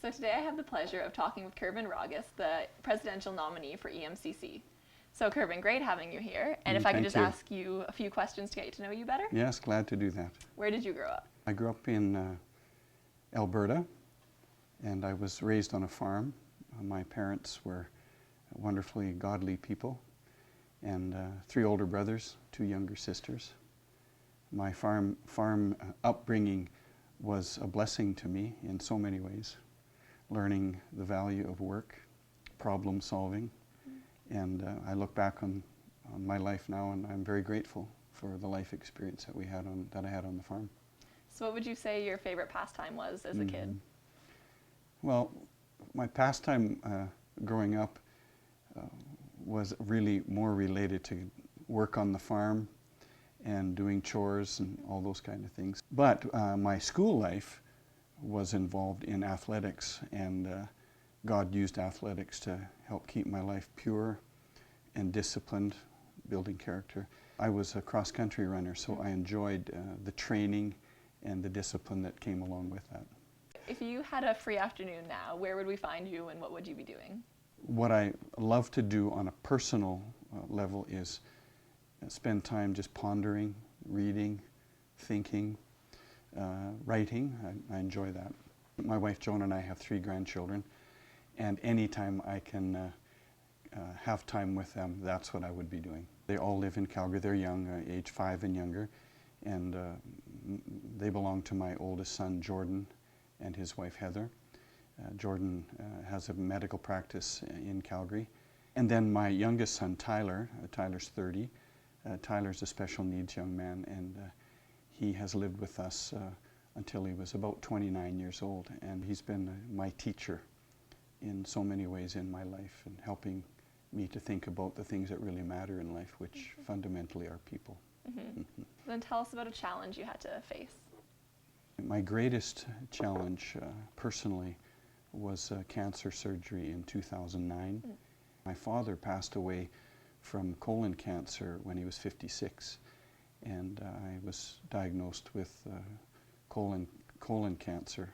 So today I have the pleasure of talking with Kervin Raugust, the presidential nominee for EMCC. So Kervin, great having you here. And if I could just ask you a few questions to get to know you better. Yes, glad to do that. Where did you grow up? I grew up in Alberta, and I was raised on a farm. My parents were wonderfully godly people, and 3 older brothers, 2 younger sisters. My farm upbringing was a blessing to me in so many ways, learning the value of work, problem solving, and I look back on my life now, and I'm very grateful for the life experience that I had on the farm. So what would you say your favorite pastime was as a kid? Well, my pastime growing up was really more related to work on the farm and doing chores and all those kind of things. But my school life was involved in athletics, and God used athletics to help keep my life pure and disciplined, building character. I was a cross-country runner, so I enjoyed the training and the discipline that came along with that. If you had a free afternoon now, where would we find you and what would you be doing? What I love to do on a personal level is spend time just pondering, reading, thinking, writing. I enjoy that. My wife Joan and I have 3 grandchildren, and anytime I can have time with them, that's what I would be doing. They all live in Calgary. They're young, age 5 and younger, and they belong to my oldest son Jordan and his wife Heather. Jordan has a medical practice in Calgary. And then my youngest son Tyler, Tyler's 30. Tyler's a special needs young man, and he has lived with us until he was about 29 years old, and he's been my teacher in so many ways in my life, and helping me to think about the things that really matter in life, which fundamentally are people. Then tell us about a challenge you had to face. My greatest challenge personally was cancer surgery in 2009. My father passed away from colon cancer when he was 56, and I was diagnosed with colon cancer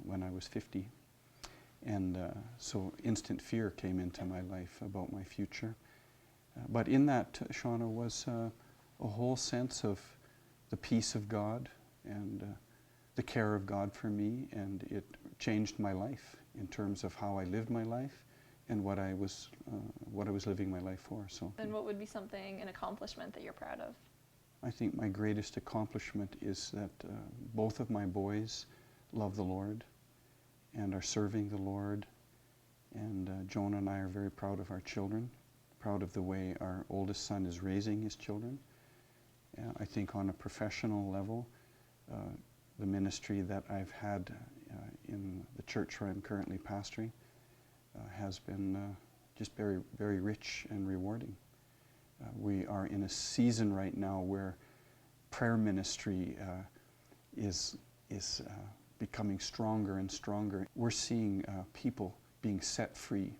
when I was 50. And so instant fear came into my life about my future. But in that, Shauna, was a whole sense of the peace of God and the care of God for me, and it changed my life in terms of how I lived my life and what I was living my life for. So. And what would be an accomplishment that you're proud of? I think my greatest accomplishment is that both of my boys love the Lord and are serving the Lord, and Jonah and I are very proud of our children, proud of the way our oldest son is raising his children. I think on a professional level, the ministry that I've had in the church where I'm currently pastoring has been just very, very rich and rewarding. We are in a season right now where prayer ministry is becoming stronger and stronger. We're seeing people being set free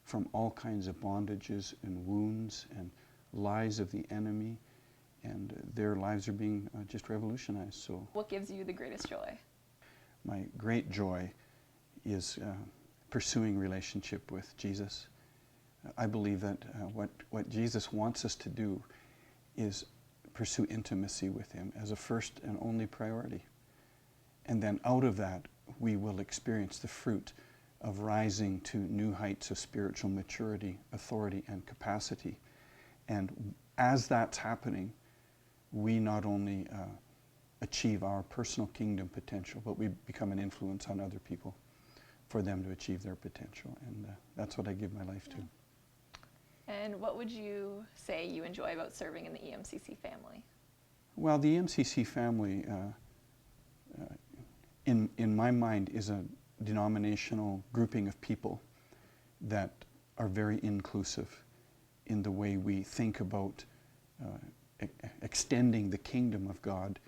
from all kinds of bondages and wounds and lies of the enemy, and their lives are being just revolutionized. So, what gives you the greatest joy? My great joy is pursuing relationship with Jesus. I believe that what Jesus wants us to do is pursue intimacy with Him as a first and only priority. And then out of that, we will experience the fruit of rising to new heights of spiritual maturity, authority, and capacity. And as that's happening, we not only achieve our personal kingdom potential, but we become an influence on other people for them to achieve their potential. And that's what I give my life to. And what would you say you enjoy about serving in the EMCC family? Well, the EMCC family, in my mind, is a denominational grouping of people that are very inclusive in the way we think about extending the kingdom of God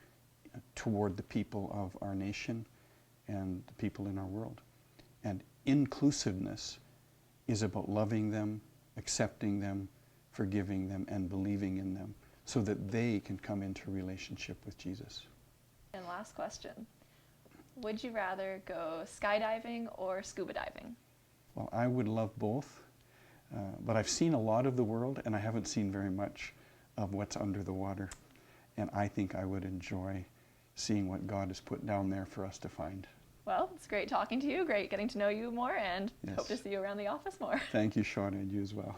toward the people of our nation and the people in our world. And inclusiveness is about loving them, accepting them, forgiving them, and believing in them so that they can come into relationship with Jesus. And last question. Would you rather go skydiving or scuba diving? Well, I would love both, but I've seen a lot of the world and I haven't seen very much of what's under the water. And I think I would enjoy seeing what God has put down there for us to find. Well, it's great talking to you, great getting to know you more, and Yes. hope to see you around the office more. Thank you, Shauna, and you as well.